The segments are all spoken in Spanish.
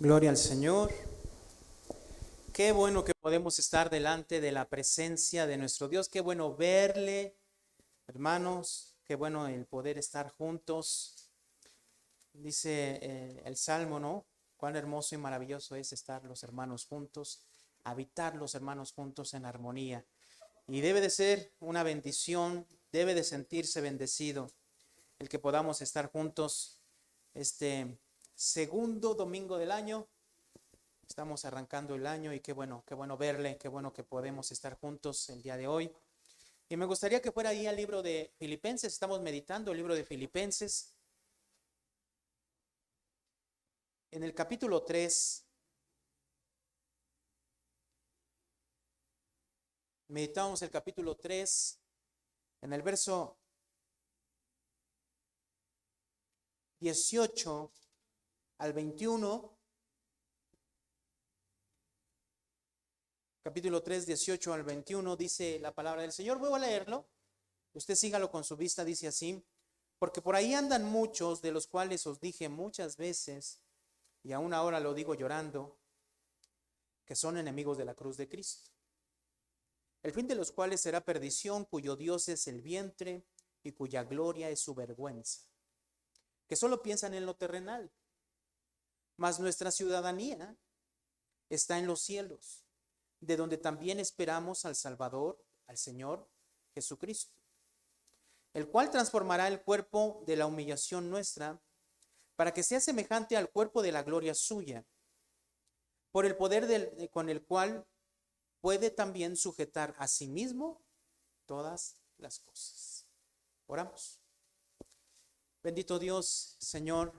Gloria al Señor. Qué bueno que podemos estar delante de la presencia de nuestro Dios. Qué bueno verle, hermanos. Qué bueno el poder estar juntos. Dice el Salmo, ¿no? Cuán hermoso y maravilloso es estar los hermanos juntos, habitar los hermanos juntos en armonía. Y debe de ser una bendición, debe de sentirse bendecido el que podamos estar juntos este segundo domingo del año. Estamos arrancando el año y qué bueno verle, qué bueno que podemos estar juntos el día de hoy. Y me gustaría que fuera ahí al libro de Filipenses. Estamos meditando el libro de Filipenses. En el capítulo 3, meditamos el capítulo 3, en el verso 18 al 21. Capítulo 3, 18 al 21, dice la palabra del Señor. Voy a leerlo. Usted sígalo con su vista, dice así. Porque por ahí andan muchos, de los cuales os dije muchas veces, y aún ahora lo digo llorando, que son enemigos de la cruz de Cristo, el fin de los cuales será perdición, cuyo Dios es el vientre y cuya gloria es su vergüenza, que solo piensan en lo terrenal, mas nuestra ciudadanía está en los cielos, de donde también esperamos al Salvador, al Señor Jesucristo, el cual transformará el cuerpo de la humillación nuestra para que sea semejante al cuerpo de la gloria suya, por el poder con el cual puede también sujetar a sí mismo todas las cosas. Oramos. Bendito Dios, Señor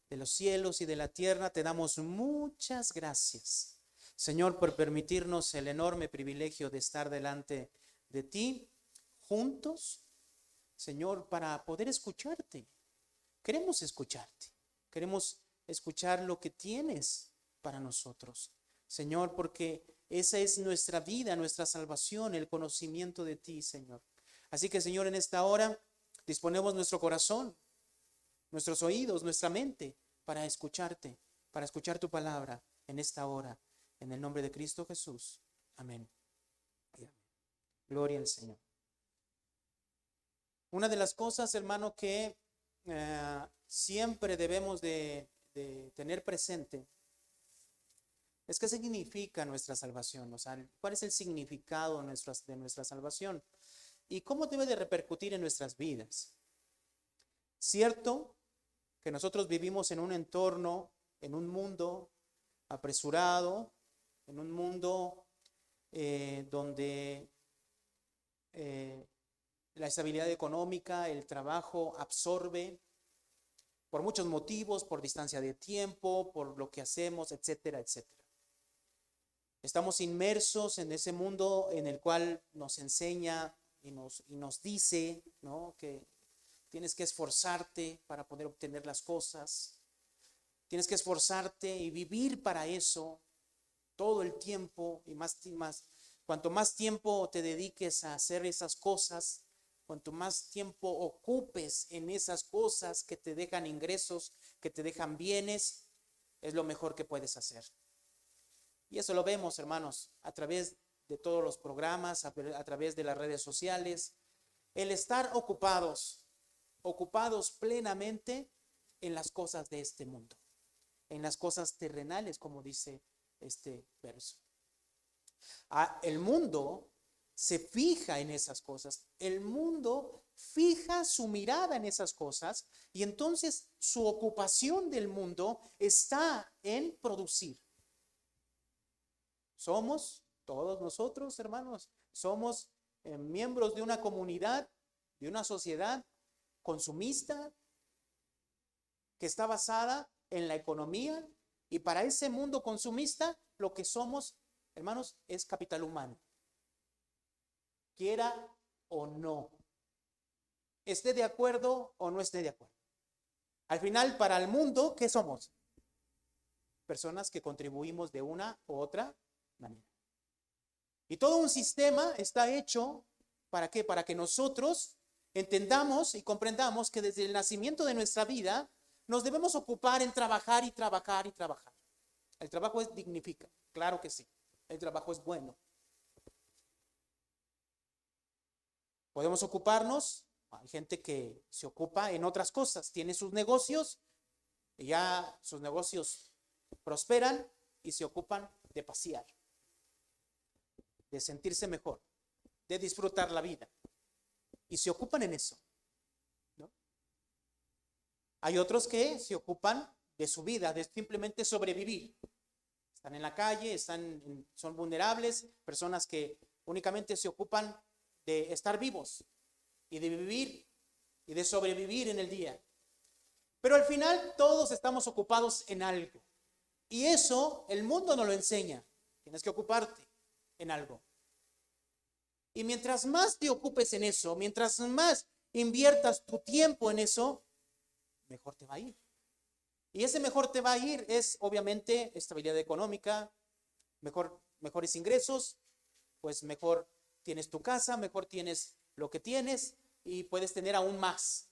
de los cielos y de la tierra, te damos muchas gracias, Señor, por permitirnos el enorme privilegio de estar delante de ti, juntos, Señor, para poder escucharte. Queremos escucharte, queremos escuchar lo que tienes para nosotros, Señor, porque esa es nuestra vida, nuestra salvación, el conocimiento de ti, Señor. Así que, Señor, en esta hora disponemos nuestro corazón, nuestros oídos, nuestra mente para escucharte, para escuchar tu palabra en esta hora, en el nombre de Cristo Jesús. Amén. Gloria al Señor. Una de las cosas, hermano, que siempre debemos de tener presente es qué significa nuestra salvación, o sea, cuál es el significado de nuestra salvación y cómo debe de repercutir en nuestras vidas. Cierto que nosotros vivimos en un entorno, en un mundo apresurado, en un mundo donde la estabilidad económica, el trabajo absorbe por muchos motivos, por distancia de tiempo, por lo que hacemos, etcétera, etcétera. Estamos inmersos en ese mundo en el cual nos enseña y nos dice, ¿no?, que tienes que esforzarte para poder obtener las cosas. Tienes que esforzarte y vivir para eso todo el tiempo y más. Cuanto más tiempo te dediques a hacer esas cosas, cuanto más tiempo ocupes en esas cosas que te dejan ingresos, que te dejan bienes, es lo mejor que puedes hacer. Y eso lo vemos, hermanos, a través de todos los programas, a través de las redes sociales. El estar ocupados plenamente en las cosas de este mundo, en las cosas terrenales, como dice este verso. El mundo se fija en esas cosas, el mundo fija su mirada en esas cosas y entonces su ocupación del mundo está en producir. Somos, todos nosotros, hermanos, somos miembros de una comunidad, de una sociedad consumista que está basada en la economía, y para ese mundo consumista lo que somos, hermanos, es capital humano, quiera o no, esté de acuerdo o no esté de acuerdo. Al final, para el mundo, ¿qué somos? Personas que contribuimos de una u otra manera. Y todo un sistema está hecho, ¿para qué? Para que nosotros entendamos y comprendamos que desde el nacimiento de nuestra vida nos debemos ocupar en trabajar y trabajar y trabajar. El trabajo dignifica, claro que sí. El trabajo es bueno. Podemos ocuparnos. Hay gente que se ocupa en otras cosas, tiene sus negocios y ya sus negocios prosperan y se ocupan de pasear, de sentirse mejor, de disfrutar la vida y se ocupan en eso, ¿no? Hay otros que se ocupan de su vida, de simplemente sobrevivir. Están en la calle, son vulnerables, personas que únicamente se ocupan de estar vivos y de vivir y de sobrevivir en el día. Pero al final todos estamos ocupados en algo. Y eso el mundo no lo enseña. Tienes que ocuparte en algo. Y mientras más te ocupes en eso, mientras más inviertas tu tiempo en eso, mejor te va a ir. Y ese mejor te va a ir es obviamente estabilidad económica, mejores ingresos, pues mejor tienes tu casa, mejor tienes lo que tienes y puedes tener aún más.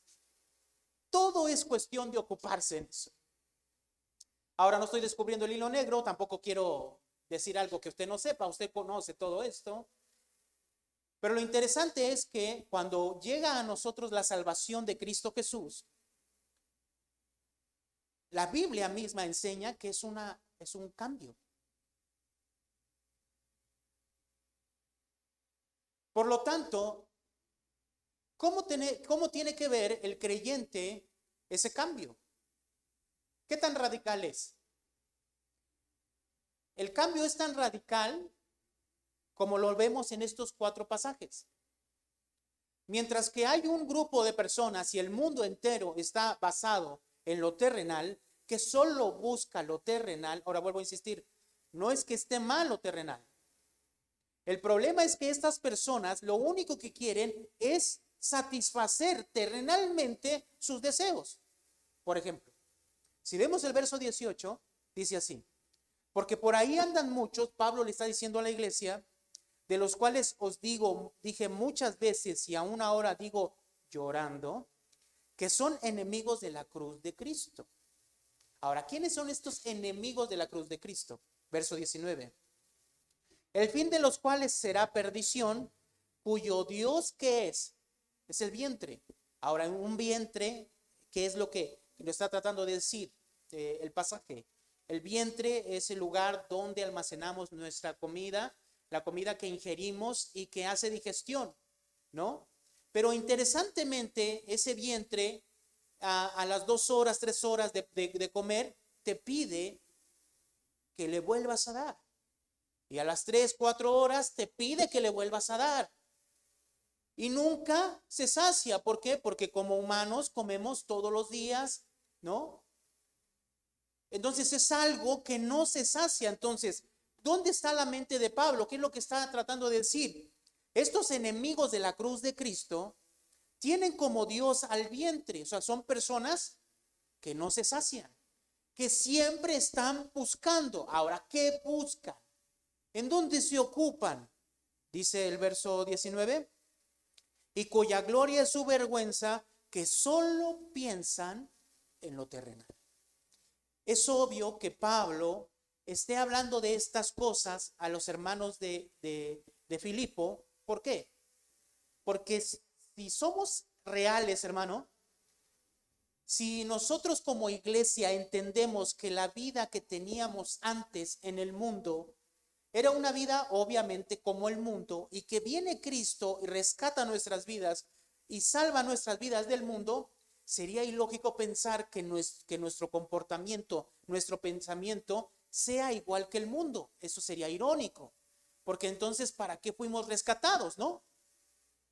Todo es cuestión de ocuparse en eso. Ahora no estoy descubriendo el hilo negro, tampoco quiero decir algo que usted no sepa, usted conoce todo esto. Pero lo interesante es que cuando llega a nosotros la salvación de Cristo Jesús, la Biblia misma enseña que es un cambio. Por lo tanto, ¿cómo tiene que ver el creyente ese cambio? ¿Qué tan radical es? El cambio es tan radical como lo vemos en estos 4 pasajes. Mientras que hay un grupo de personas y el mundo entero está basado en lo terrenal, que solo busca lo terrenal. Ahora vuelvo a insistir, no es que esté mal lo terrenal. El problema es que estas personas lo único que quieren es satisfacer terrenalmente sus deseos. Por ejemplo, si vemos el verso 18, dice así: porque por ahí andan muchos, Pablo le está diciendo a la iglesia, de los cuales dije muchas veces y aún ahora digo llorando, que son enemigos de la cruz de Cristo. Ahora, ¿quiénes son estos enemigos de la cruz de Cristo? Verso 19. El fin de los cuales será perdición, cuyo Dios, ¿qué es? Es el vientre. Ahora, un vientre, ¿qué es lo que lo está tratando de decir el pasaje? El vientre es el lugar donde almacenamos nuestra comida, la comida que ingerimos y que hace digestión, ¿no? Pero interesantemente, ese vientre a las 2 horas, 3 horas de comer, te pide que le vuelvas a dar. Y a las 3, 4 horas te pide que le vuelvas a dar. Y nunca se sacia. ¿Por qué? Porque como humanos comemos todos los días, ¿no? Entonces es algo que no se sacia. Entonces, ¿dónde está la mente de Pablo? ¿Qué es lo que está tratando de decir? Estos enemigos de la cruz de Cristo tienen como Dios al vientre. O sea, son personas que no se sacian, que siempre están buscando. Ahora, ¿qué buscan? ¿En dónde se ocupan? Dice el verso 19. Y cuya gloria es su vergüenza, que solo piensan en lo terrenal. Es obvio que Pablo esté hablando de estas cosas a los hermanos de Filipo. ¿Por qué? Porque si somos reales, hermano, si nosotros como iglesia entendemos que la vida que teníamos antes en el mundo era una vida obviamente como el mundo, y que viene Cristo y rescata nuestras vidas y salva nuestras vidas del mundo, sería ilógico pensar que nuestro comportamiento, nuestro pensamiento sea igual que el mundo. Eso sería irónico, porque entonces ¿para qué fuimos rescatados, no?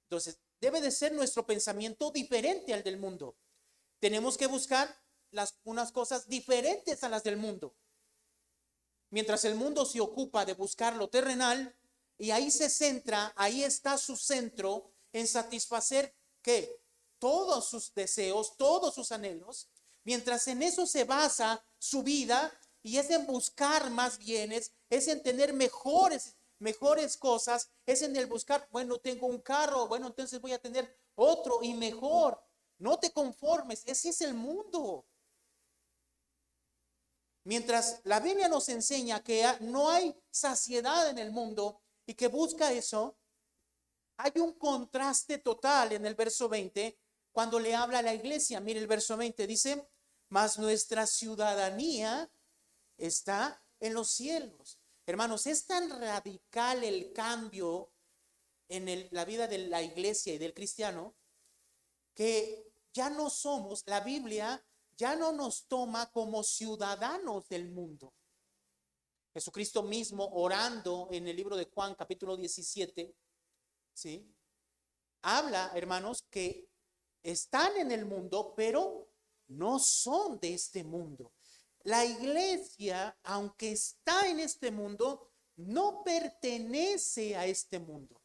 Entonces debe de ser nuestro pensamiento diferente al del mundo. Tenemos que buscar unas cosas diferentes a las del mundo. Mientras el mundo se ocupa de buscar lo terrenal, y ahí se centra, ahí está su centro en satisfacer ¿qué? Todos sus deseos, todos sus anhelos. Mientras en eso se basa su vida, y es en buscar más bienes, es en tener mejores cosas, es en el buscar, bueno, tengo un carro, bueno, entonces voy a tener otro y mejor. No te conformes, ese es el mundo. Mientras la Biblia nos enseña que no hay saciedad en el mundo y que busca eso, hay un contraste total en el verso 20 cuando le habla a la iglesia. Mire el verso 20, dice, mas nuestra ciudadanía está en los cielos. Hermanos, es tan radical el cambio en la vida de la iglesia y del cristiano que ya no somos, la Biblia ya no nos toma como ciudadanos del mundo. Jesucristo mismo orando en el libro de Juan capítulo 17, ¿sí? Habla, hermanos, que están en el mundo, pero no son de este mundo. La iglesia, aunque está en este mundo, no pertenece a este mundo.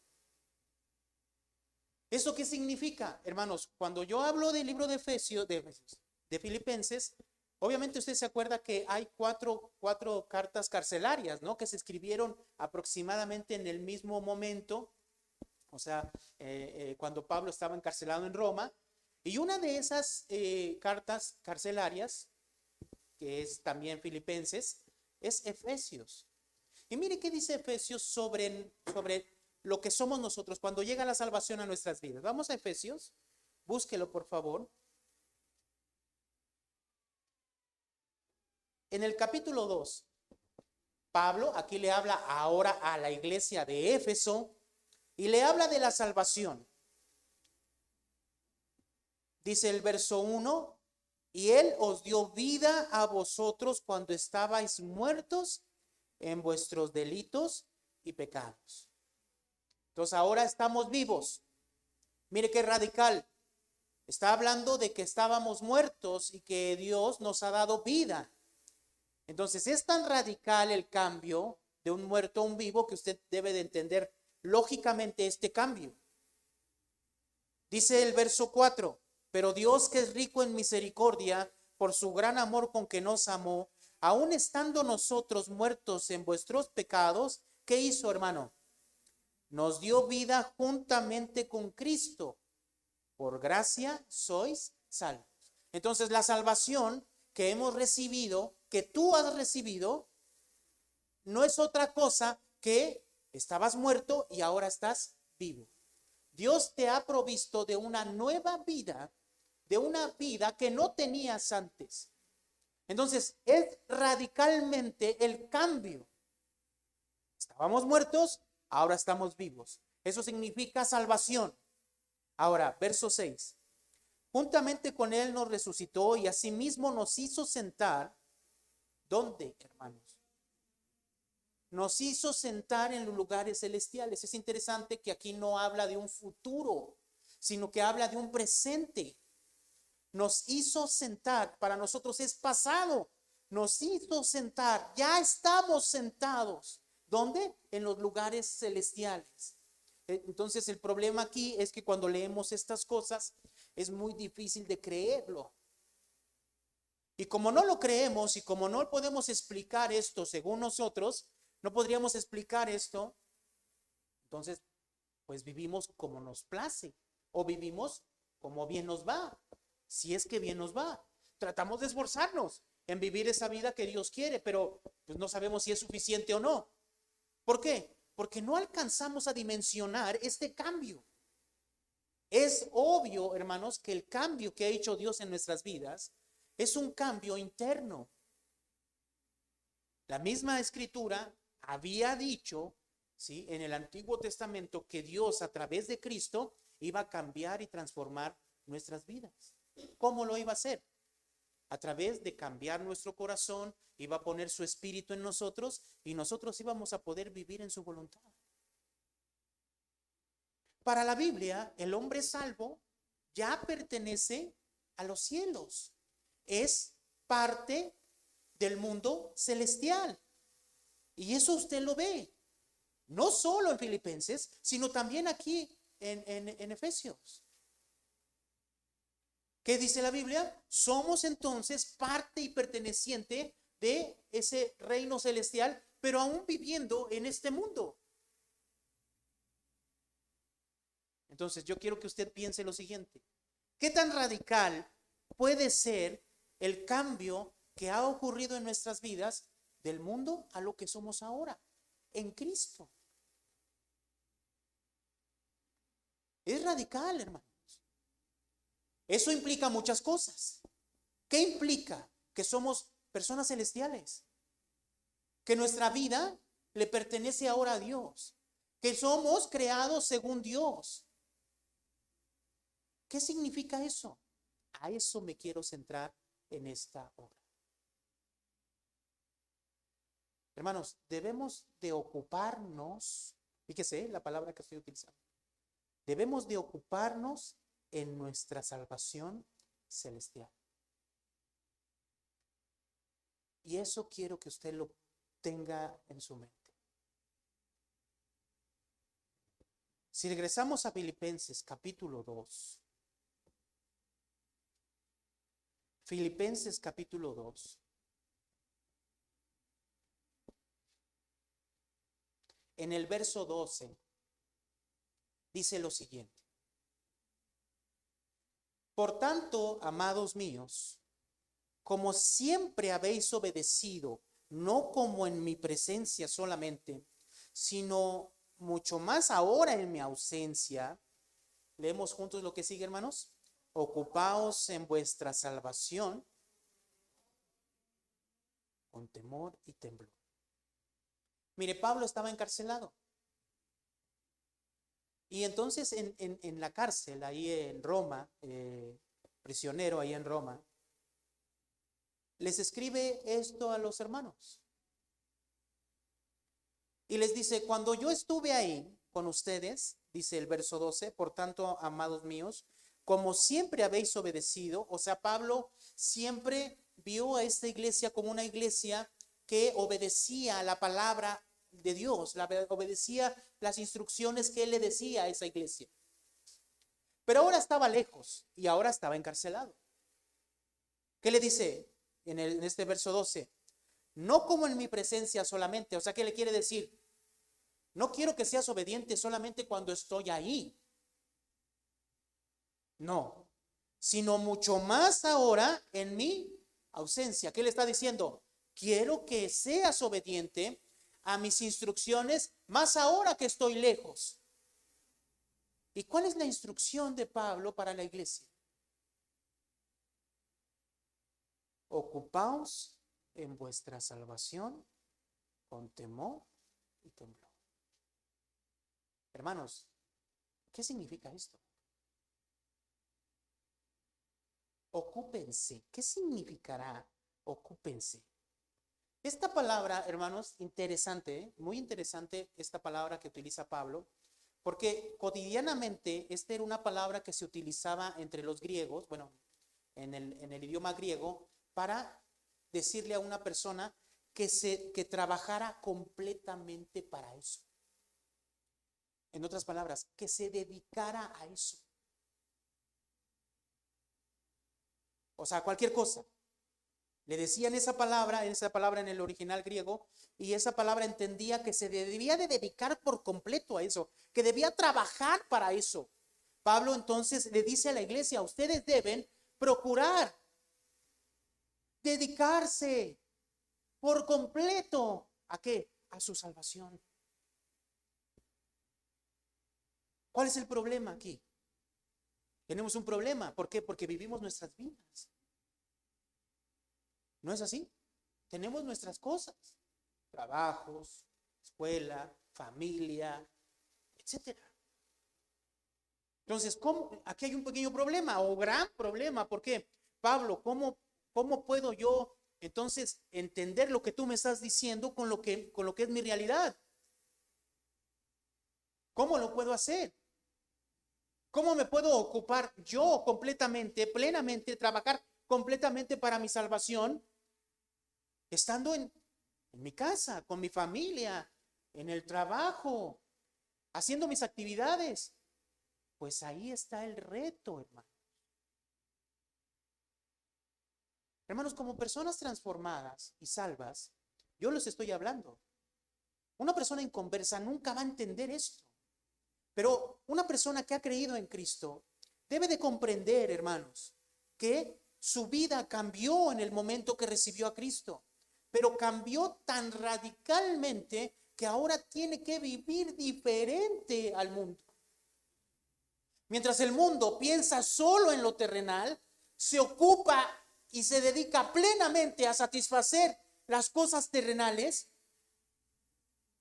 ¿Eso qué significa, hermanos? Cuando yo hablo del libro de Efesios, de Filipenses, obviamente usted se acuerda que hay cuatro cartas carcelarias, ¿no? Que se escribieron aproximadamente en el mismo momento, o sea, cuando Pablo estaba encarcelado en Roma. Y una de esas cartas carcelarias, que es también Filipenses, es Efesios. Y mire qué dice Efesios sobre lo que somos nosotros cuando llega la salvación a nuestras vidas. Vamos a Efesios, búsquelo por favor. En el capítulo 2, Pablo aquí le habla ahora a la iglesia de Éfeso y le habla de la salvación. Dice el verso 1, y él os dio vida a vosotros cuando estabais muertos en vuestros delitos y pecados. Entonces ahora estamos vivos. Mire qué radical. Está hablando de que estábamos muertos y que Dios nos ha dado vida. Entonces es tan radical el cambio de un muerto a un vivo que usted debe de entender lógicamente este cambio. Dice el verso 4, pero Dios, que es rico en misericordia, por su gran amor con que nos amó, aun estando nosotros muertos en vuestros pecados, ¿qué hizo, hermano? Nos dio vida juntamente con Cristo. Por gracia sois salvos. Entonces la salvación que hemos recibido, que tú has recibido, no es otra cosa que estabas muerto y ahora estás vivo. Dios te ha provisto de una nueva vida, de una vida que no tenías antes. Entonces es radicalmente el cambio. Estábamos muertos, ahora estamos vivos. Eso significa salvación. Ahora, verso 6. Juntamente con él nos resucitó y asimismo nos hizo sentar. ¿Dónde, hermanos? Nos hizo sentar en los lugares celestiales. Es interesante que aquí no habla de un futuro, sino que habla de un presente. Nos hizo sentar, para nosotros es pasado. Nos hizo sentar, ya estamos sentados. ¿Dónde? En los lugares celestiales. Entonces el problema aquí es que cuando leemos estas cosas es muy difícil de creerlo. Y como no lo creemos y como no podemos explicar esto según nosotros, no podríamos explicar esto, entonces pues vivimos como nos place o vivimos como bien nos va, si es que bien nos va. Tratamos de esforzarnos en vivir esa vida que Dios quiere, pero pues no sabemos si es suficiente o no. ¿Por qué? Porque no alcanzamos a dimensionar este cambio. Es obvio, hermanos, que el cambio que ha hecho Dios en nuestras vidas es un cambio interno. La misma escritura había dicho, ¿sí?, en el Antiguo Testamento que Dios a través de Cristo iba a cambiar y transformar nuestras vidas. ¿Cómo lo iba a hacer? A través de cambiar nuestro corazón, iba a poner su espíritu en nosotros y nosotros íbamos a poder vivir en su voluntad. Para la Biblia, el hombre salvo ya pertenece a los cielos. Es parte del mundo celestial. Y eso usted lo ve, no solo en Filipenses, sino también aquí en Efesios. ¿Qué dice la Biblia? Somos entonces parte y perteneciente de ese reino celestial, pero aún viviendo en este mundo. Entonces yo quiero que usted piense lo siguiente. ¿Qué tan radical puede ser el cambio que ha ocurrido en nuestras vidas del mundo a lo que somos ahora, en Cristo. Es radical, hermanos. Eso implica muchas cosas. ¿Qué implica? Que somos personas celestiales, que nuestra vida le pertenece ahora a Dios, que somos creados según Dios. ¿Qué significa eso? A eso me quiero centrar en esta hora. Hermanos, debemos de ocuparnos, fíjese la palabra que estoy utilizando, debemos de ocuparnos en nuestra salvación celestial. Y eso quiero que usted lo tenga en su mente. Si regresamos a Filipenses capítulo 2. Filipenses capítulo 2. En el verso 12 dice lo siguiente. Por tanto, amados míos, como siempre habéis obedecido, no como en mi presencia solamente, sino mucho más ahora en mi ausencia. Leemos juntos lo que sigue, hermanos. Ocupaos en vuestra salvación con temor y temblor. Mire, Pablo estaba encarcelado. Y entonces en la cárcel, ahí en Roma, prisionero ahí en Roma, les escribe esto a los hermanos. Y les dice, cuando yo estuve ahí con ustedes, dice el verso 12, por tanto, amados míos, como siempre habéis obedecido, o sea, Pablo siempre vio a esta iglesia como una iglesia que obedecía a la palabra de Dios, obedecía las instrucciones que él le decía a esa iglesia. Pero ahora estaba lejos y ahora estaba encarcelado. ¿Qué le dice en este verso 12? No como en mi presencia solamente. O sea, ¿qué le quiere decir? No quiero que seas obediente solamente cuando estoy ahí. No, sino mucho más ahora en mi ausencia. ¿Qué le está diciendo? Quiero que seas obediente a mis instrucciones más ahora que estoy lejos. ¿Y cuál es la instrucción de Pablo para la iglesia? Ocupaos en vuestra salvación con temor y temblor. Hermanos, ¿qué significa esto? Ocúpense. ¿Qué significará ocúpense? Esta palabra, hermanos, interesante, muy interesante esta palabra que utiliza Pablo, porque cotidianamente esta era una palabra que se utilizaba entre los griegos, bueno, en el idioma griego, para decirle a una persona que trabajara completamente para eso. En otras palabras, que se dedicara a eso. O sea, cualquier cosa. Le decían esa palabra en el original griego, y esa palabra entendía que se debía de dedicar por completo a eso, que debía trabajar para eso. Pablo entonces le dice a la iglesia, ustedes deben procurar dedicarse por completo. ¿A qué? A su salvación. ¿Cuál es el problema aquí? Tenemos un problema. ¿Por qué? Porque vivimos nuestras vidas. ¿No es así? Tenemos nuestras cosas, trabajos, escuela, familia, etcétera. Entonces, aquí hay un pequeño problema o gran problema. ¿Por qué? Pablo, ¿cómo puedo yo entonces entender lo que tú me estás diciendo con lo que es mi realidad? ¿Cómo lo puedo hacer? ¿Cómo me puedo ocupar yo completamente, plenamente, trabajar completamente para mi salvación, estando en mi casa, con mi familia, en el trabajo, haciendo mis actividades? Pues ahí está el reto, hermano. Hermanos, como personas transformadas y salvas, yo les estoy hablando. Una persona inconversa nunca va a entender esto. Pero una persona que ha creído en Cristo debe de comprender, hermanos, que su vida cambió en el momento que recibió a Cristo, pero cambió tan radicalmente que ahora tiene que vivir diferente al mundo. Mientras el mundo piensa solo en lo terrenal, se ocupa y se dedica plenamente a satisfacer las cosas terrenales,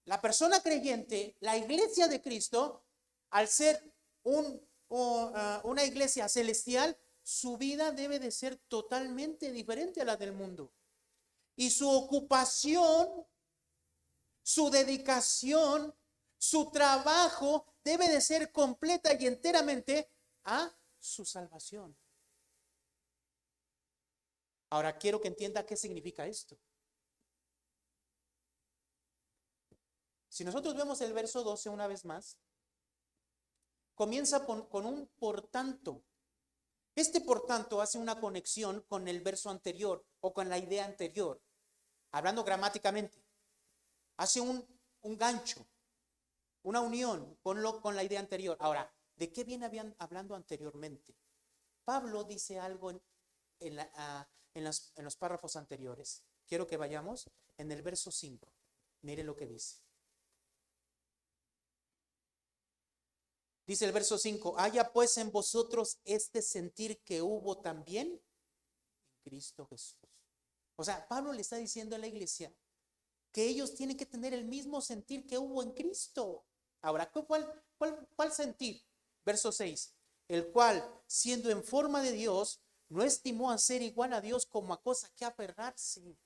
la persona creyente, la iglesia de Cristo, al ser una iglesia celestial, su vida debe de ser totalmente diferente a la del mundo. Y su ocupación, su dedicación, su trabajo debe de ser completa y enteramente a su salvación. Ahora quiero que entienda qué significa esto. Si nosotros vemos el verso 12 una vez más, comienza con un por tanto. Este por tanto hace una conexión con el verso anterior o con la idea anterior, hablando gramáticamente. Hace un gancho, una unión con la idea anterior. Ahora, ¿de qué viene hablando anteriormente? Pablo dice algo en los párrafos anteriores. Quiero que vayamos en el verso 5. Mire lo que dice. Dice el verso 5, haya pues en vosotros este sentir que hubo también en Cristo Jesús. O sea, Pablo le está diciendo a la iglesia que ellos tienen que tener el mismo sentir que hubo en Cristo. Ahora, ¿cuál sentir? Verso 6, el cual, siendo en forma de Dios, no estimó a ser igual a Dios como a cosa que aferrarse,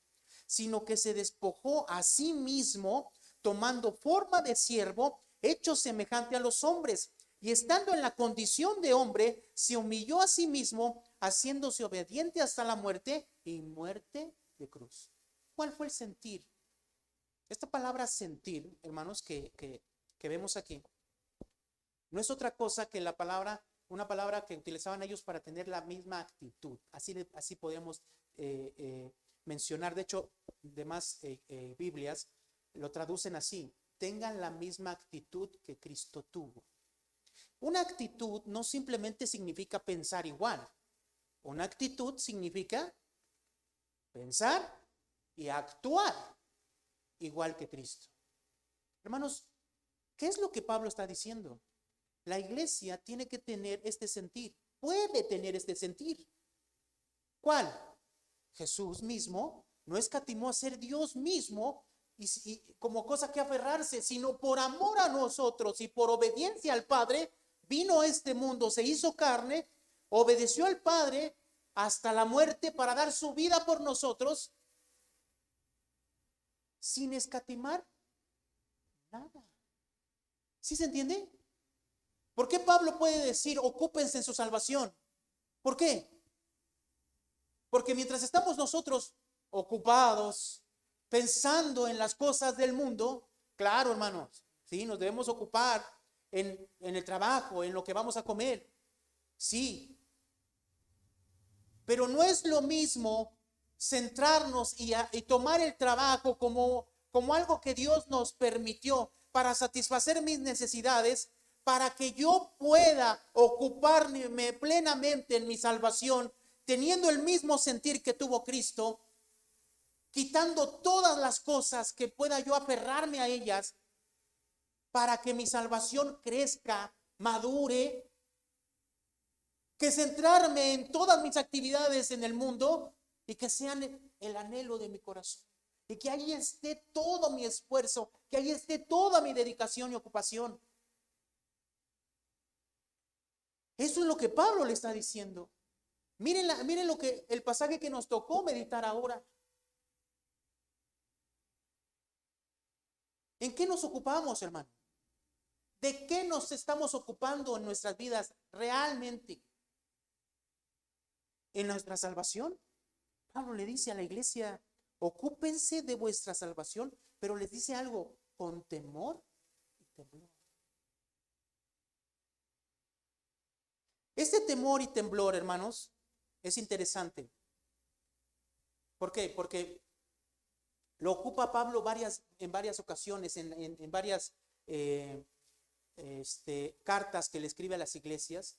sino que se despojó a sí mismo, tomando forma de siervo, hecho semejante a los hombres, y estando en la condición de hombre, se humilló a sí mismo, haciéndose obediente hasta la muerte y muerte de cruz. ¿Cuál fue el sentir? Esta palabra sentir, hermanos, que vemos aquí, no es otra cosa que una palabra que utilizaban ellos para tener la misma actitud. Así podemos mencionar. De hecho, demás Biblias lo traducen así: tengan la misma actitud que Cristo tuvo. Una actitud no simplemente significa pensar igual. Una actitud significa pensar y actuar igual que Cristo. Hermanos, ¿qué es lo que Pablo está diciendo? La iglesia tiene que tener este sentir, puede tener este sentir. ¿Cuál? Jesús mismo no escatimó a ser Dios mismo y como cosa que aferrarse, sino por amor a nosotros y por obediencia al Padre, vino a este mundo, se hizo carne, obedeció al Padre hasta la muerte para dar su vida por nosotros, sin escatimar nada. ¿Sí se entiende? ¿Por qué Pablo puede decir, ocúpense en su salvación? ¿Por qué? Porque mientras estamos nosotros ocupados, pensando en las cosas del mundo, claro, hermanos, sí, nos debemos ocupar en el trabajo, en lo que vamos a comer, sí. Pero no es lo mismo centrarnos y tomar el trabajo como algo que Dios nos permitió para satisfacer mis necesidades, para que yo pueda ocuparme plenamente en mi salvación, teniendo el mismo sentir que tuvo Cristo, quitando todas las cosas que pueda yo aferrarme a ellas, para que mi salvación crezca, madure, que centrarme en todas mis actividades en el mundo y que sean el anhelo de mi corazón. Y que ahí esté todo mi esfuerzo, que ahí esté toda mi dedicación y ocupación. Eso es lo que Pablo le está diciendo. Miren lo que el pasaje que nos tocó meditar ahora. ¿En qué nos ocupamos, hermano? ¿De qué nos estamos ocupando en nuestras vidas realmente? ¿En nuestra salvación? Pablo le dice a la iglesia, ocúpense de vuestra salvación, pero les dice algo, con temor y temblor. Este temor y temblor, hermanos, es interesante. ¿Por qué? Porque lo ocupa Pablo en varias ocasiones, en varias cartas que le escribe a las iglesias,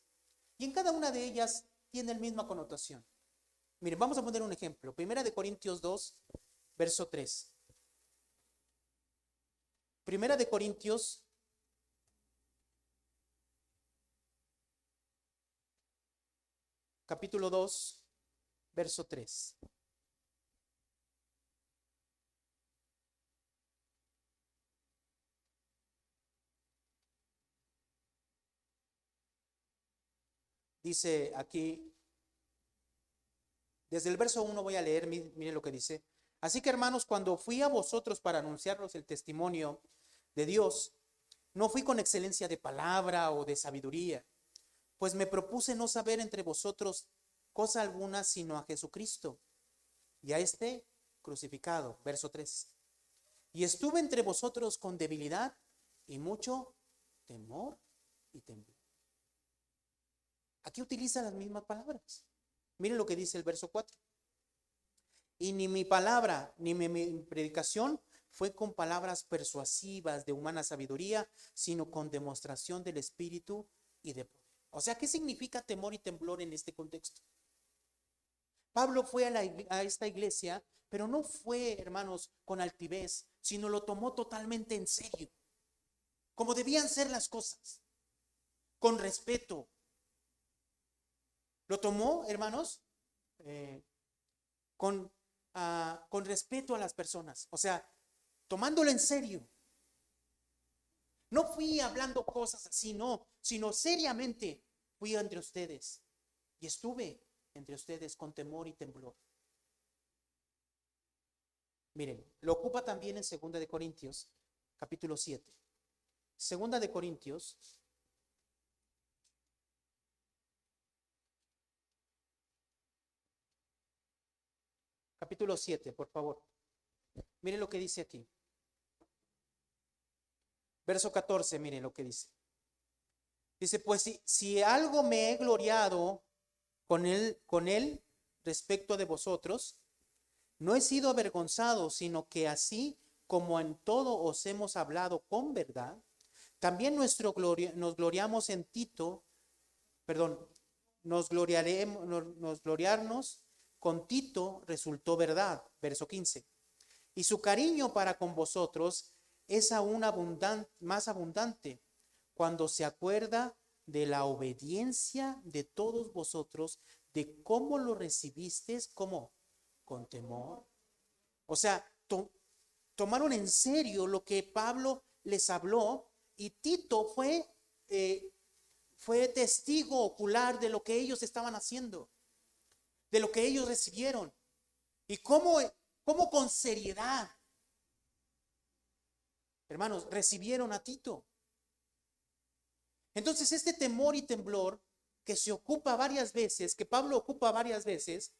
y en cada una de ellas tiene la misma connotación. Miren, vamos a poner un ejemplo. Primera de Corintios 2, verso 3. Primera de Corintios, capítulo 2, verso 3. Dice aquí, desde el verso 1 voy a leer, miren lo que dice. Así que hermanos, cuando fui a vosotros para anunciaros el testimonio de Dios, no fui con excelencia de palabra o de sabiduría, pues me propuse no saber entre vosotros cosa alguna sino a Jesucristo y a este crucificado. Verso 3. Y estuve entre vosotros con debilidad y mucho temor y temblor. Aquí utiliza las mismas palabras. Miren lo que dice el verso 4. Y ni mi palabra ni mi predicación fue con palabras persuasivas de humana sabiduría, sino con demostración del Espíritu y de poder. O sea, ¿qué significa temor y temblor en este contexto? Pablo fue a esta iglesia, pero no fue, hermanos, con altivez, sino lo tomó totalmente en serio, como debían ser las cosas, con respeto. Lo tomó, hermanos, con respeto a las personas, o sea, tomándolo en serio. No fui hablando cosas así, no, sino seriamente fui entre ustedes y estuve entre ustedes con temor y temblor. Miren, lo ocupa también en 2 de Corintios, capítulo 7. 2 de Corintios, capítulo 7, por favor. Miren lo que dice aquí. Verso 14, miren lo que dice. Dice, pues si algo me he gloriado con él respecto de vosotros, no he sido avergonzado, sino que así como en todo os hemos hablado con verdad, también nos gloriamos en Tito, perdón, nos gloriarnos con Tito resultó verdad, verso 15. Y su cariño para con vosotros es aún más abundante cuando se acuerda de la obediencia de todos vosotros, de cómo lo recibisteis, como con temor. O sea, tomaron en serio lo que Pablo les habló y Tito fue testigo ocular de lo que ellos estaban haciendo, de lo que ellos recibieron y cómo con seriedad, hermanos, recibieron a Tito. Entonces, este temor y temblor que se ocupa varias veces, que Pablo ocupa varias veces,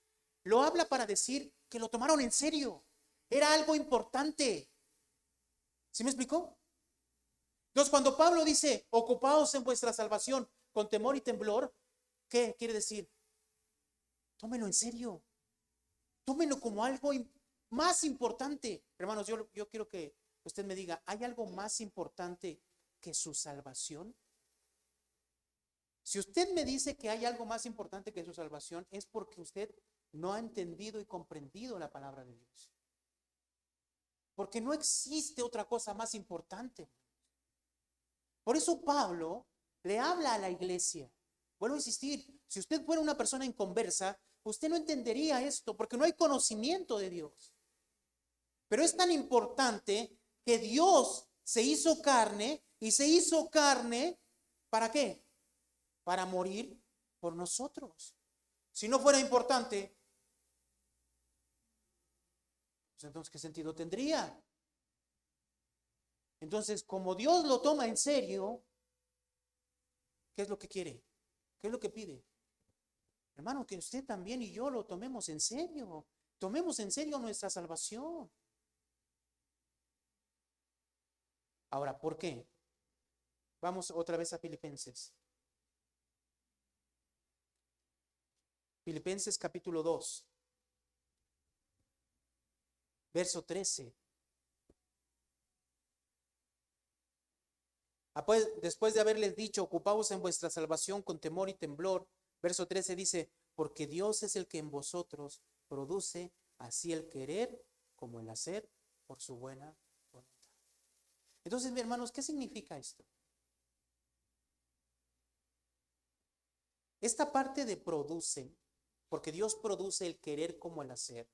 lo habla para decir que lo tomaron en serio. Era algo importante. ¿Sí me explicó? Entonces, cuando Pablo dice, ocupaos en vuestra salvación con temor y temblor, ¿qué quiere decir? Tómenlo en serio. Tómenlo como algo más importante. Hermanos, yo quiero que usted me diga, ¿hay algo más importante que su salvación? Si usted me dice que hay algo más importante que su salvación, es porque usted no ha entendido y comprendido la palabra de Dios. Porque no existe otra cosa más importante. Por eso Pablo le habla a la iglesia. Vuelvo a insistir, si usted fuera una persona inconversa, usted no entendería esto porque no hay conocimiento de Dios. Pero es tan importante que Dios se hizo carne y se hizo carne, ¿para qué? Para morir por nosotros. Si no fuera importante, pues entonces, ¿qué sentido tendría? Entonces, como Dios lo toma en serio, ¿qué es lo que quiere? ¿Qué es lo que pide? Hermano, que usted también y yo lo tomemos en serio. Tomemos en serio nuestra salvación. Ahora, ¿por qué? Vamos otra vez a Filipenses. Filipenses capítulo 2, verso 13. Después de haberles dicho, ocupaos en vuestra salvación con temor y temblor, verso 13 dice, porque Dios es el que en vosotros produce así el querer como el hacer por su buena voluntad. Entonces, mis hermanos, ¿qué significa esto? Esta parte de produce, porque Dios produce el querer como el hacer.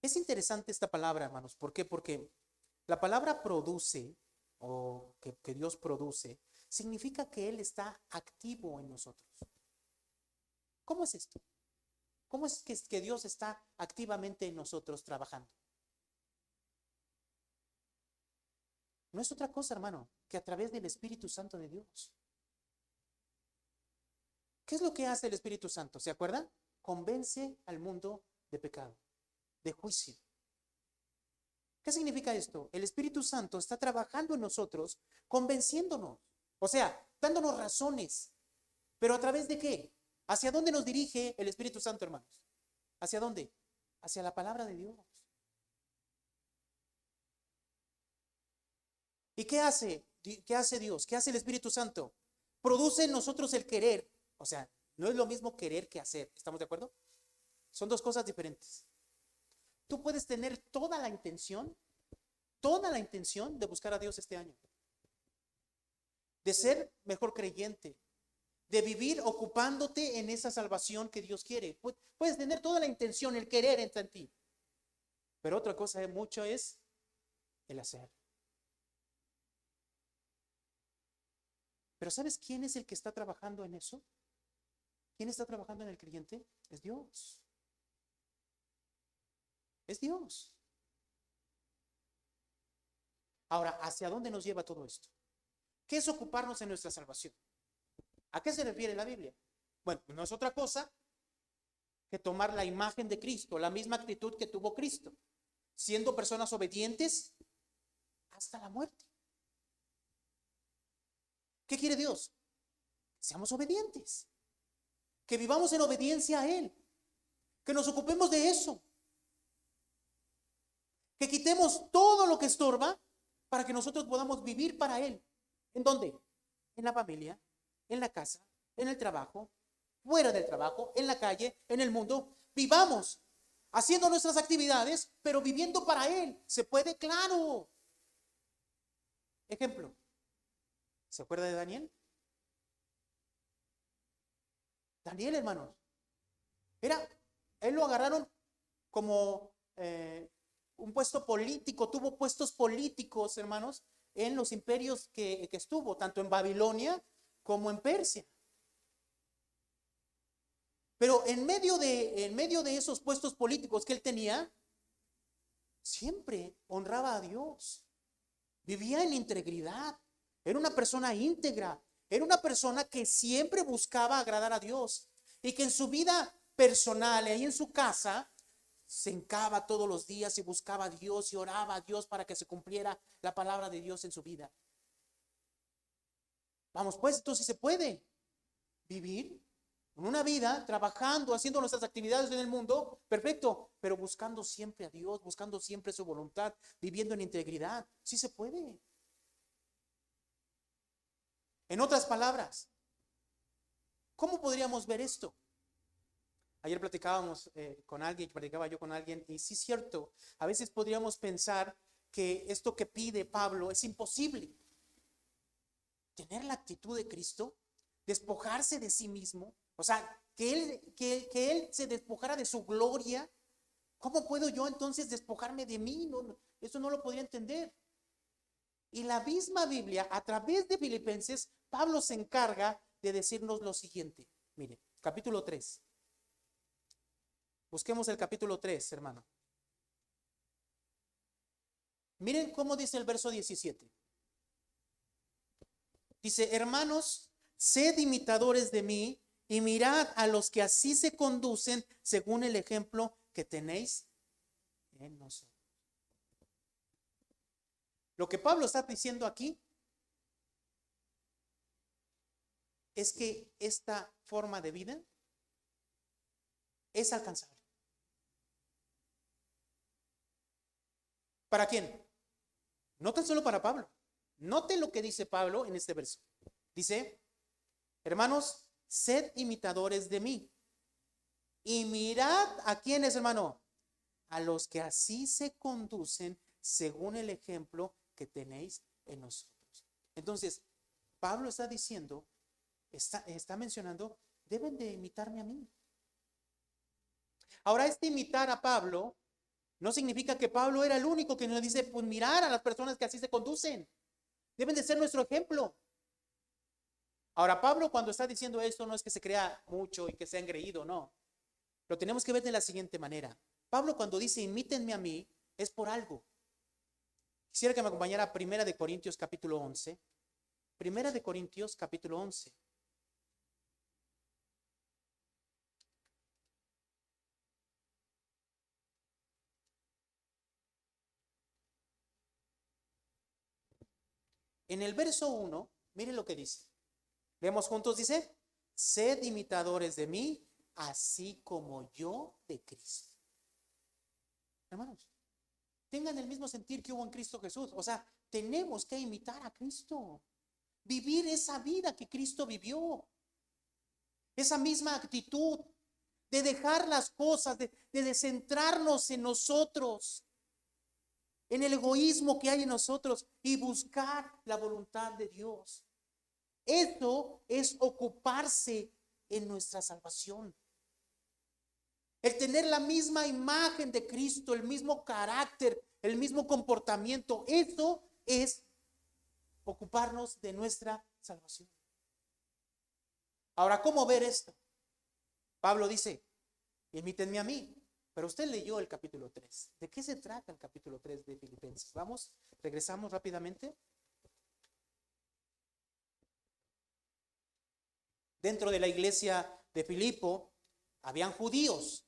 Es interesante esta palabra, hermanos. ¿Por qué? Porque la palabra produce, o que Dios produce, significa que Él está activo en nosotros. ¿Cómo es esto? ¿Cómo es que Dios está activamente en nosotros trabajando? No es otra cosa, hermano, que a través del Espíritu Santo de Dios. ¿Qué es lo que hace el Espíritu Santo? ¿Se acuerdan? Convence al mundo de pecado, de juicio. ¿Qué significa esto? El Espíritu Santo está trabajando en nosotros, convenciéndonos, o sea, dándonos razones. ¿Pero a través de qué? ¿Hacia dónde nos dirige el Espíritu Santo, hermanos? ¿Hacia dónde? Hacia la palabra de Dios. ¿Y qué hace? ¿Qué hace Dios? ¿Qué hace el Espíritu Santo? Produce en nosotros el querer. O sea, no es lo mismo querer que hacer. ¿Estamos de acuerdo? Son dos cosas diferentes. Tú puedes tener toda la intención de buscar a Dios este año. De ser mejor creyente. De vivir ocupándote en esa salvación que Dios quiere. Puedes tener toda la intención, el querer entra en ti. Pero otra cosa mucho es el hacer. Pero ¿sabes quién es el que está trabajando en eso? ¿Quién está trabajando en el creyente? Es Dios. Es Dios. Ahora, ¿hacia dónde nos lleva todo esto? ¿Qué es ocuparnos en nuestra salvación? ¿A qué se refiere la Biblia? Bueno, no es otra cosa que tomar la imagen de Cristo, la misma actitud que tuvo Cristo, siendo personas obedientes hasta la muerte. ¿Qué quiere Dios? Seamos obedientes, que vivamos en obediencia a Él, que nos ocupemos de eso, que quitemos todo lo que estorba para que nosotros podamos vivir para Él. ¿En dónde? En la familia, en la casa, en el trabajo, fuera del trabajo, en la calle, en el mundo. Vivamos haciendo nuestras actividades, pero viviendo para Él. ¿Se puede? Claro. Ejemplo, ¿se acuerda de Daniel? Daniel, hermanos, él lo agarraron como un puesto político, tuvo puestos políticos, hermanos, en los imperios que estuvo, tanto en Babilonia como en Persia. Pero en medio de esos puestos políticos que él tenía, siempre honraba a Dios, vivía en integridad, era una persona íntegra, era una persona que siempre buscaba agradar a Dios y que en su vida personal, ahí en su casa, se hincaba todos los días y buscaba a Dios y oraba a Dios para que se cumpliera la palabra de Dios en su vida. Vamos pues, entonces se puede vivir una vida trabajando, haciendo nuestras actividades en el mundo, perfecto, pero buscando siempre a Dios, buscando siempre su voluntad, viviendo en integridad. Sí se puede. En otras palabras, ¿cómo podríamos ver esto? Ayer platicábamos con alguien, platicaba yo con alguien, y sí es cierto, a veces podríamos pensar que esto que pide Pablo es imposible. Tener la actitud de Cristo, despojarse de sí mismo, o sea, que él se despojara de su gloria. ¿Cómo puedo yo entonces despojarme de mí? No, eso no lo podría entender. Y la misma Biblia, a través de Filipenses, Pablo se encarga de decirnos lo siguiente. Mire, capítulo 3. Busquemos el capítulo 3, hermano. Miren cómo dice el verso 17. Dice, hermanos, sed imitadores de mí y mirad a los que así se conducen según el ejemplo que tenéis en nosotros. Lo que Pablo está diciendo aquí es que esta forma de vida es alcanzable. ¿Para quién? No tan solo para Pablo. Note lo que dice Pablo en este verso. Dice, hermanos, sed imitadores de mí. Y mirad a quienes, hermano, a los que así se conducen según el ejemplo que tenéis en nosotros. Entonces, Pablo está diciendo, está mencionando, deben de imitarme a mí. Ahora, este imitar a Pablo no significa que Pablo era el único que nos dice, pues mirar a las personas que así se conducen. Deben de ser nuestro ejemplo. Ahora, Pablo cuando está diciendo esto no es que se crea mucho y que sea engreído, no. Lo tenemos que ver de la siguiente manera. Pablo cuando dice imítenme a mí es por algo. Quisiera que me acompañara a 1 Corintios capítulo 11. 1 Corintios capítulo 11. En el verso 1, miren lo que dice. Leemos juntos, dice, sed imitadores de mí, así como yo de Cristo. Hermanos, tengan el mismo sentir que hubo en Cristo Jesús. O sea, tenemos que imitar a Cristo. Vivir esa vida que Cristo vivió. Esa misma actitud de dejar las cosas, de centrarnos en nosotros, en el egoísmo que hay en nosotros y buscar la voluntad de Dios. Eso es ocuparse en nuestra salvación. El tener la misma imagen de Cristo, el mismo carácter, el mismo comportamiento, eso es ocuparnos de nuestra salvación. Ahora, ¿cómo ver esto? Pablo dice, imítenme a mí, pero usted leyó el capítulo 3. ¿De qué se trata el capítulo 3 de Filipenses? Vamos, regresamos rápidamente. Dentro de la iglesia de Filipo habían judíos.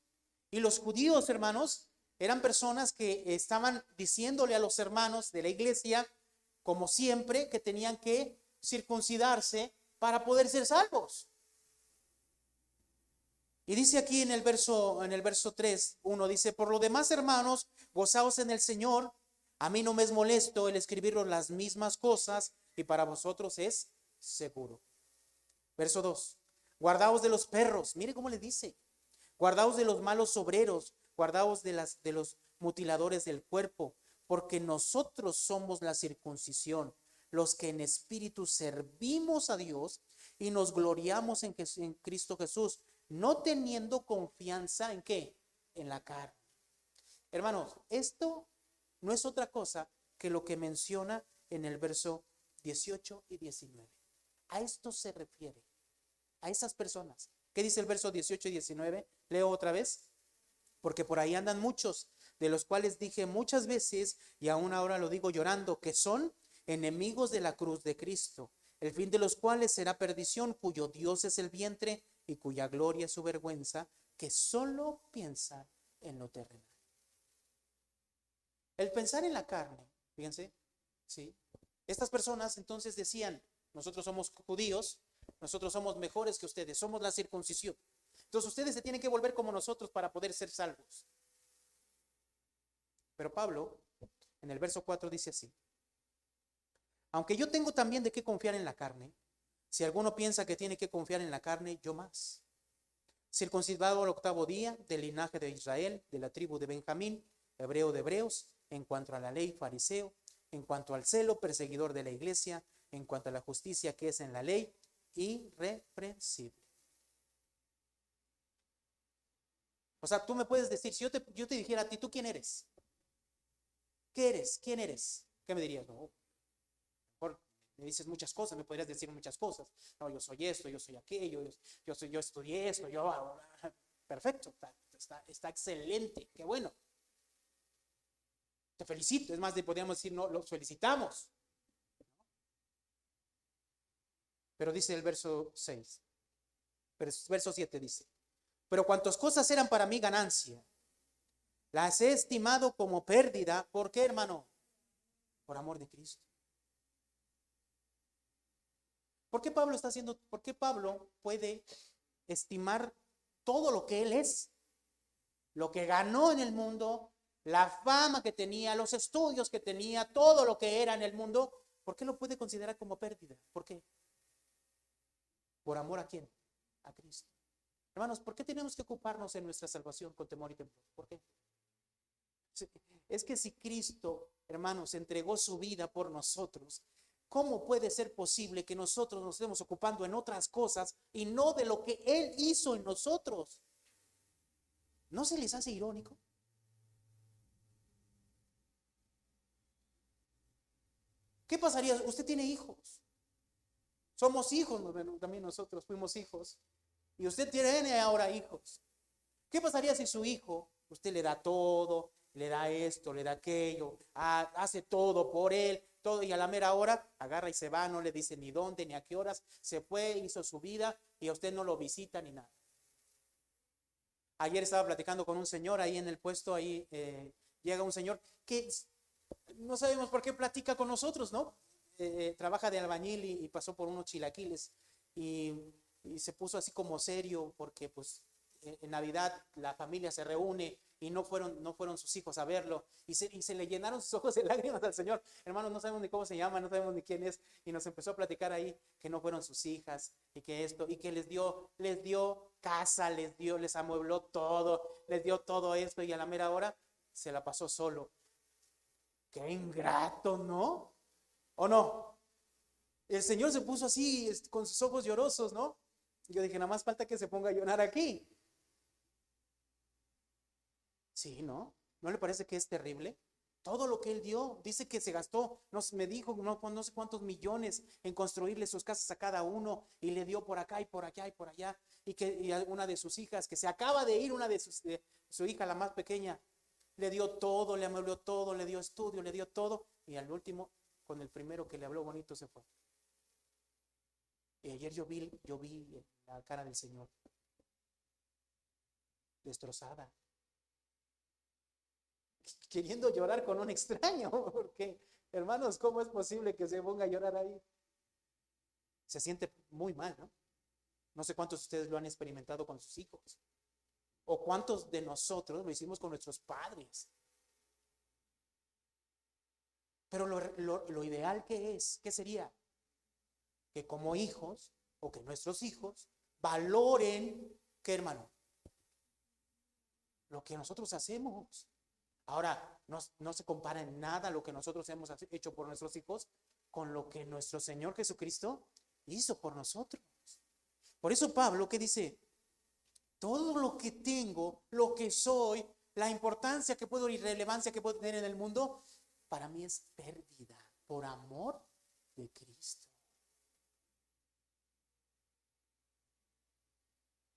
Y los judíos, hermanos, eran personas que estaban diciéndole a los hermanos de la iglesia, como siempre, que tenían que circuncidarse para poder ser salvos. Y dice aquí en el verso 3, uno dice, por lo demás, hermanos, gozaos en el Señor. A mí no me es molesto el escribiros las mismas cosas y para vosotros es seguro. Verso 2, guardaos de los perros. Mire cómo le dice. Guardaos de los malos obreros, guardaos de los mutiladores del cuerpo, porque nosotros somos la circuncisión, los que en espíritu servimos a Dios y nos gloriamos en Cristo Jesús, no teniendo confianza en ¿qué? En la carne. Hermanos, esto no es otra cosa que lo que menciona en el verso 18 y 19. A esto se refiere, a esas personas. ¿Qué dice el verso 18 y 19? Leo otra vez. Porque por ahí andan muchos, de los cuales dije muchas veces, y aún ahora lo digo llorando, que son enemigos de la cruz de Cristo, el fin de los cuales será perdición, cuyo Dios es el vientre y cuya gloria es su vergüenza, que solo piensa en lo terrenal. El pensar en la carne, fíjense, ¿sí? Estas personas entonces decían, nosotros somos judíos, nosotros somos mejores que ustedes, somos la circuncisión. Entonces ustedes se tienen que volver como nosotros para poder ser salvos. Pero Pablo, en el verso 4 dice así, aunque yo tengo también de qué confiar en la carne, si alguno piensa que tiene que confiar en la carne, yo más. Circuncidado al 8º día, del linaje de Israel, de la tribu de Benjamín, hebreo de hebreos, en cuanto a la ley, fariseo, en cuanto al celo, perseguidor de la iglesia, en cuanto a la justicia que es en la ley, irreprensible. O sea, tú me puedes decir, si yo te dijera a ti, ¿tú quién eres? ¿Qué eres? ¿Quién eres? ¿Qué me dirías? No, mejor me dices muchas cosas, me podrías decir muchas cosas. No, yo soy esto, yo soy aquello, yo estudié esto, perfecto, está excelente, qué bueno. Te felicito, es más, podríamos decir, no, los felicitamos. Pero dice el verso 6, verso 7 dice, pero cuantas cosas eran para mí ganancia, las he estimado como pérdida. ¿Por qué, hermano? Por amor de Cristo. ¿Por qué Pablo puede estimar todo lo que él es? Lo que ganó en el mundo, la fama que tenía, los estudios que tenía, todo lo que era en el mundo. ¿Por qué lo puede considerar como pérdida? ¿Por qué? ¿Por amor a quién? A Cristo. Hermanos, ¿por qué tenemos que ocuparnos en nuestra salvación con temor y temor? ¿Por qué? Es que si Cristo, hermanos, entregó su vida por nosotros, ¿cómo puede ser posible que nosotros nos estemos ocupando en otras cosas y no de lo que Él hizo en nosotros? ¿No se les hace irónico? ¿Qué pasaría? Usted tiene hijos. Somos hijos, también nosotros fuimos hijos. Y usted tiene ahora hijos. ¿Qué pasaría si su hijo, usted le da todo, le da esto, le da aquello, hace todo por él, todo, y a la mera hora agarra y se va, no le dice ni dónde, ni a qué horas, se fue, hizo su vida y a usted no lo visita ni nada? Ayer estaba platicando con un señor ahí en el puesto, ahí llega un señor que no sabemos por qué platica con nosotros, ¿no? Trabaja de albañil y pasó por unos chilaquiles y se puso así como serio porque pues en Navidad la familia se reúne y no fueron sus hijos a verlo y se le llenaron sus ojos de lágrimas al Señor. Hermanos, no sabemos ni cómo se llama, no sabemos ni quién es, y nos empezó a platicar ahí que no fueron sus hijas y que esto, y que les dio casa, les amuebló todo, les dio todo esto, y a la mera hora se la pasó solo. Qué ingrato, ¿no? ¿O no? El Señor se puso así con sus ojos llorosos, ¿no? Yo dije, nada más falta que se ponga a llorar aquí. Sí, ¿no? ¿No le parece que es terrible? Todo lo que Él dio, dice que se gastó, me dijo, no sé cuántos millones en construirle sus casas a cada uno, y le dio por acá y por allá y por allá, y a una de sus hijas, que se acaba de ir, una de su hija, la más pequeña, le dio todo, le amuebló todo, le dio estudio, le dio todo, y al último, con el primero que le habló bonito, se fue. Y ayer yo vi la cara del Señor destrozada, queriendo llorar con un extraño, porque, hermanos, ¿cómo es posible que se ponga a llorar ahí? Se siente muy mal, ¿no? No sé cuántos de ustedes lo han experimentado con sus hijos, o cuántos de nosotros lo hicimos con nuestros padres. Pero lo ideal ¿qué sería? Que como hijos, o que nuestros hijos valoren, ¿qué, hermano? Lo que nosotros hacemos. Ahora, no se compara en nada lo que nosotros hemos hecho por nuestros hijos con lo que nuestro Señor Jesucristo hizo por nosotros. Por eso Pablo, ¿qué dice? Todo lo que tengo, lo que soy, la importancia que puedo y relevancia que puedo tener en el mundo, para mí es pérdida por amor de Cristo.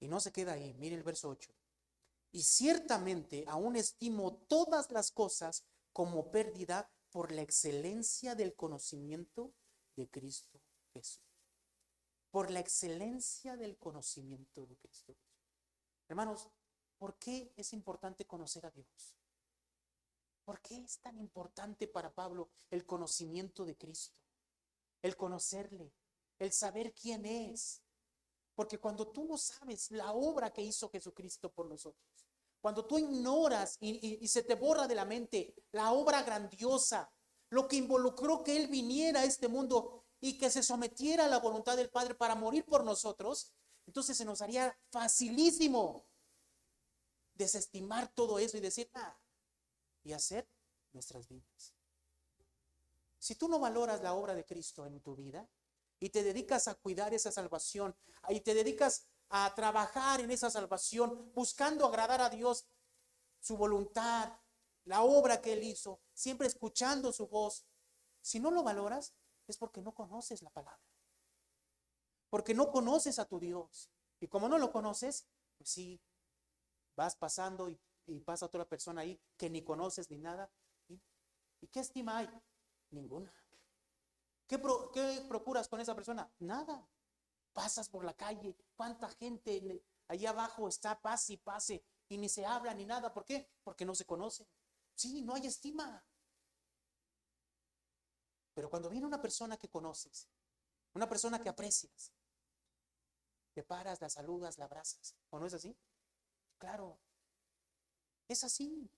Y no se queda ahí, mire el verso 8. Y ciertamente aún estimo todas las cosas como pérdida por la excelencia del conocimiento de Cristo Jesús. Por la excelencia del conocimiento de Cristo Jesús. Hermanos, ¿por qué es importante conocer a Dios? ¿Por qué es tan importante para Pablo el conocimiento de Cristo? El conocerle, el saber quién es. Porque cuando tú no sabes la obra que hizo Jesucristo por nosotros, cuando tú ignoras y se te borra de la mente la obra grandiosa, lo que involucró que Él viniera a este mundo y que se sometiera a la voluntad del Padre para morir por nosotros, entonces se nos haría facilísimo desestimar todo eso y decir nada y hacer nuestras vidas. Si tú no valoras la obra de Cristo en tu vida y te dedicas a cuidar esa salvación y te dedicas a trabajar en esa salvación, buscando agradar a Dios, su voluntad, la obra que Él hizo, siempre escuchando su voz, si no lo valoras, es porque no conoces la palabra, porque no conoces a tu Dios. Y como no lo conoces, pues sí, vas pasando y pasa otra persona ahí que ni conoces ni nada. ¿Y qué estima hay? Ninguna. ¿Qué procuras con esa persona? Nada. Pasas por la calle, cuánta gente allá abajo está, pase y pase, y ni se habla ni nada. ¿Por qué? Porque no se conocen. Sí, no hay estima. Pero cuando viene una persona que conoces, una persona que aprecias, te paras, la saludas, la abrazas. ¿O no es así? Claro, es así.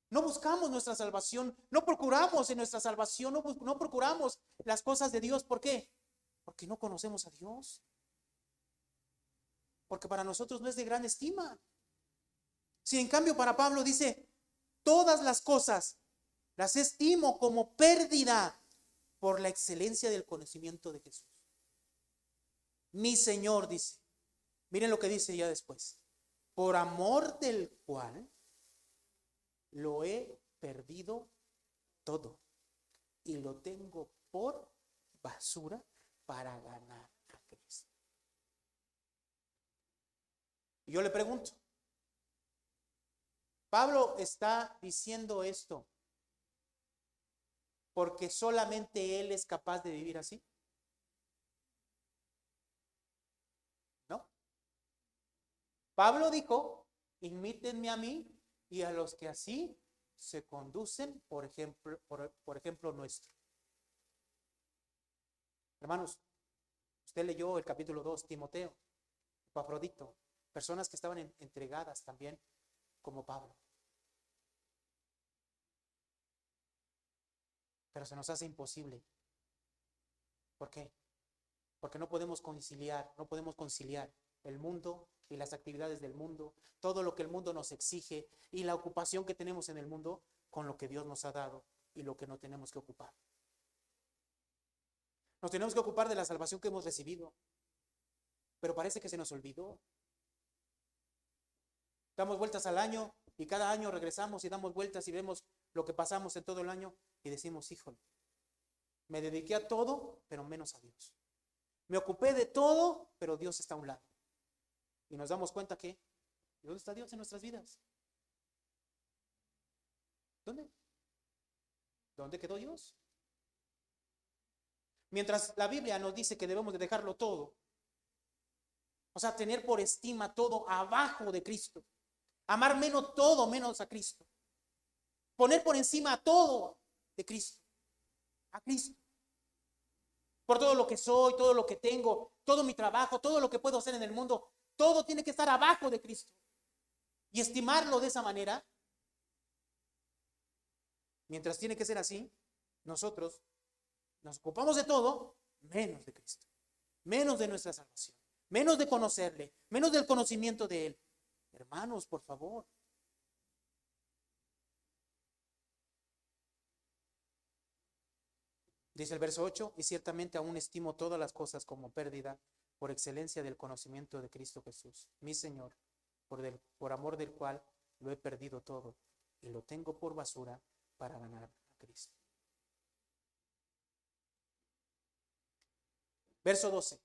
No buscamos nuestra salvación, no procuramos en nuestra salvación, no procuramos las cosas de Dios. ¿Por qué? Porque no conocemos a Dios. porque para nosotros no es de gran estima. Si en cambio para Pablo dice, todas las cosas las estimo como pérdida por la excelencia del conocimiento de Jesús. Mi Señor, dice, miren lo que dice ya después, por amor del cual lo he perdido todo y lo tengo por basura para ganar a Cristo. Y yo le pregunto, ¿Pablo está diciendo esto porque solamente él es capaz de vivir así? No. Pablo dijo, imítenme a mí y a los que así se conducen, por ejemplo nuestro. Hermanos, usted leyó el capítulo 2, Timoteo, Epafrodito, personas que estaban entregadas también como Pablo. Pero se nos hace imposible. ¿Por qué? Porque no podemos conciliar el mundo y las actividades del mundo, todo lo que el mundo nos exige y la ocupación que tenemos en el mundo con lo que Dios nos ha dado y lo que no tenemos que ocupar. Nos tenemos que ocupar de la salvación que hemos recibido, pero parece que se nos olvidó. Damos vueltas al año y cada año regresamos y damos vueltas y vemos lo que pasamos en todo el año y decimos, híjole, me dediqué a todo, pero menos a Dios. Me ocupé de todo, pero Dios está a un lado. Y nos damos cuenta que, ¿dónde está Dios en nuestras vidas? ¿Dónde? ¿Dónde quedó Dios? Mientras la Biblia nos dice que debemos de dejarlo todo, o sea, tener por estima todo abajo de Cristo, amar todo menos a Cristo, poner por encima todo de Cristo, a Cristo. Por todo lo que soy, todo lo que tengo, todo mi trabajo, todo lo que puedo hacer en el mundo, todo tiene que estar abajo de Cristo. Y estimarlo de esa manera, mientras tiene que ser así, nosotros nos ocupamos de todo, menos de Cristo, menos de nuestra salvación, menos de conocerle, menos del conocimiento de Él. Hermanos, por favor. Dice el verso 8, y ciertamente aún estimo todas las cosas como pérdida por excelencia del conocimiento de Cristo Jesús, mi Señor, por amor del cual lo he perdido todo y lo tengo por basura para ganar a Cristo. Verso 12.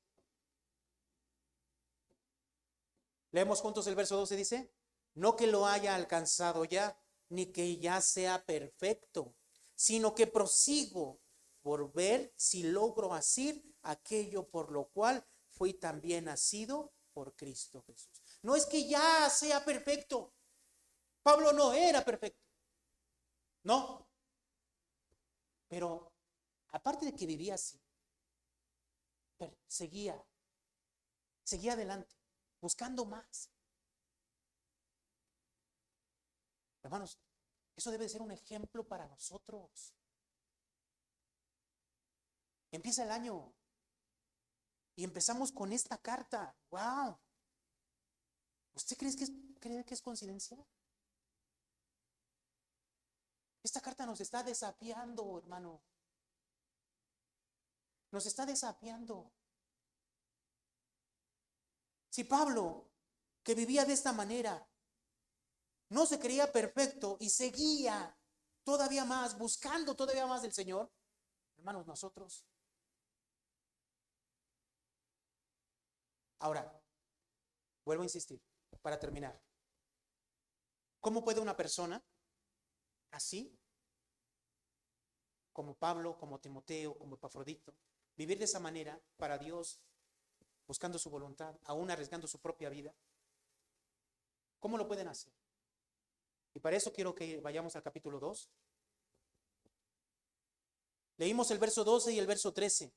Leemos juntos el verso 12, dice, no que lo haya alcanzado ya, ni que ya sea perfecto, sino que prosigo por ver si logro asir aquello por lo cual fui también nacido por Cristo Jesús. No es que ya sea perfecto. Pablo no era perfecto. No. Pero aparte de que vivía así, seguía adelante, buscando más. Hermanos, eso debe ser un ejemplo para nosotros. Empieza el año y empezamos con esta carta. ¡Wow! ¿Usted cree que es coincidencia? Esta carta nos está desafiando, hermano. Nos está desafiando. Si Pablo, que vivía de esta manera, no se creía perfecto y seguía todavía más, buscando todavía más del Señor, hermanos, nosotros. Ahora, vuelvo a insistir, para terminar. ¿Cómo puede una persona así, como Pablo, como Timoteo, como Epafrodito, vivir de esa manera para Dios, buscando su voluntad, aún arriesgando su propia vida? ¿Cómo lo pueden hacer? Y para eso quiero que vayamos al capítulo 2. Leímos el verso 12 y el verso 13.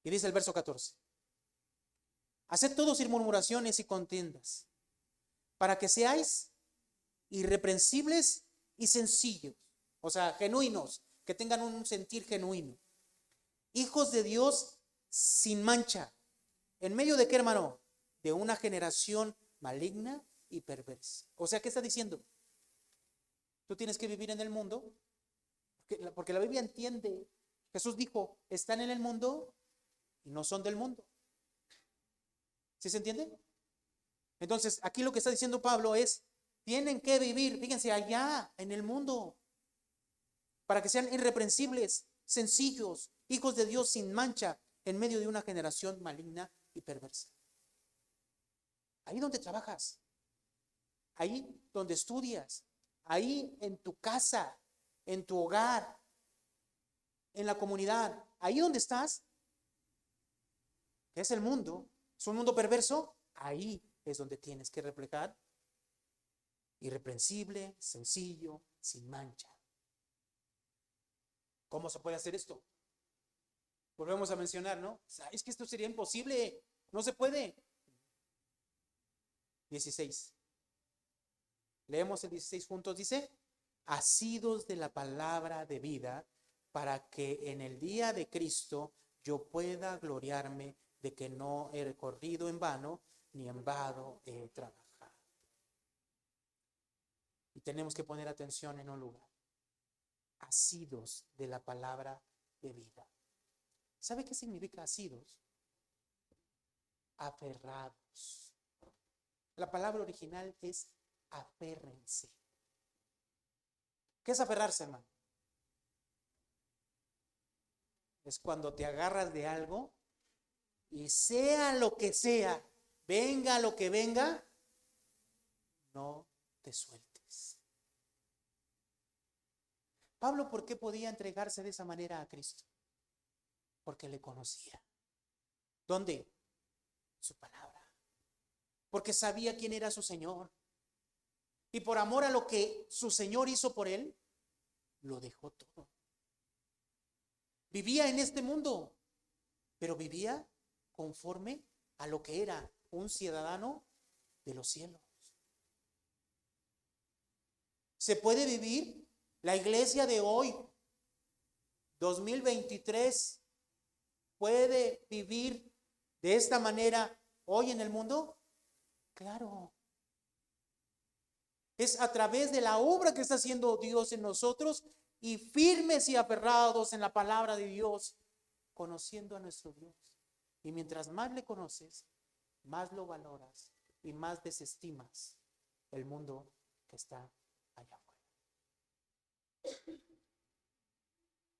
Y dice el verso 14. Haced todos sin murmuraciones y contiendas, para que seáis irreprensibles y sencillos, o sea, genuinos, que tengan un sentir genuino, hijos de Dios sin mancha, ¿En medio de qué, hermano? De una generación maligna y perversa. O sea, ¿qué está diciendo? Tú tienes que vivir en el mundo, porque la Biblia entiende. Jesús dijo, están en el mundo y no son del mundo. ¿Sí se entiende? Entonces, aquí lo que está diciendo Pablo es, tienen que vivir, fíjense, allá en el mundo, para que sean irreprensibles, sencillos, hijos de Dios sin mancha, en medio de una generación maligna y perversa. Ahí donde trabajas, ahí donde estudias, ahí en tu casa, en tu hogar, en la comunidad, ahí donde estás, que es el mundo, es un mundo perverso, ahí es donde tienes que reflejar irreprensible, sencillo, sin mancha. ¿Cómo se puede hacer esto? Volvemos a mencionar, ¿no? Es que esto sería imposible, no se puede. 16. Leemos el 16 juntos, dice, asidos de la palabra de vida, para que en el día de Cristo yo pueda gloriarme de que no he corrido en vano, ni en vano he trabajado. Y tenemos que poner atención en un lugar. Asidos de la palabra de vida. ¿Sabe qué significa asidos? Aferrados. La palabra original es aférrense. ¿Qué es aferrarse, hermano? Es cuando te agarras de algo y sea lo que sea, venga lo que venga, no te sueltes. Pablo, ¿por qué podía entregarse de esa manera a Cristo? Porque le conocía. ¿Dónde? Su palabra. Porque sabía quién era su Señor. Y por amor a lo que su Señor hizo por él, lo dejó todo. Vivía en este mundo, pero vivía conforme a lo que era un ciudadano de los cielos. ¿Se puede vivir la iglesia de hoy, 2023, puede vivir de esta manera hoy en el mundo? Claro. Es a través de la obra que está haciendo Dios en nosotros y firmes y aferrados en la palabra de Dios, conociendo a nuestro Dios. Y mientras más le conoces, más lo valoras y más desestimas el mundo que está allá afuera.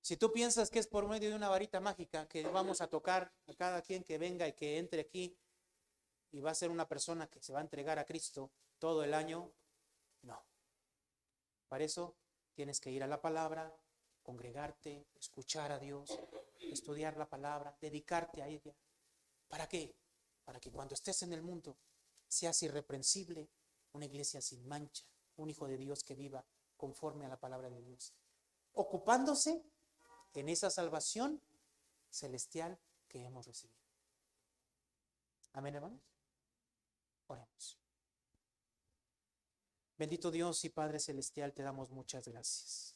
Si tú piensas que es por medio de una varita mágica que vamos a tocar a cada quien que venga y que entre aquí y va a ser una persona que se va a entregar a Cristo todo el año, no. Para eso tienes que ir a la palabra, congregarte, escuchar a Dios, estudiar la palabra, dedicarte a ella. ¿Para qué? Para que cuando estés en el mundo seas irreprensible, una iglesia sin mancha, un hijo de Dios que viva conforme a la palabra de Dios, ocupándose en esa salvación celestial que hemos recibido. Amén, hermanos. Oremos. Bendito Dios y Padre Celestial, te damos muchas gracias.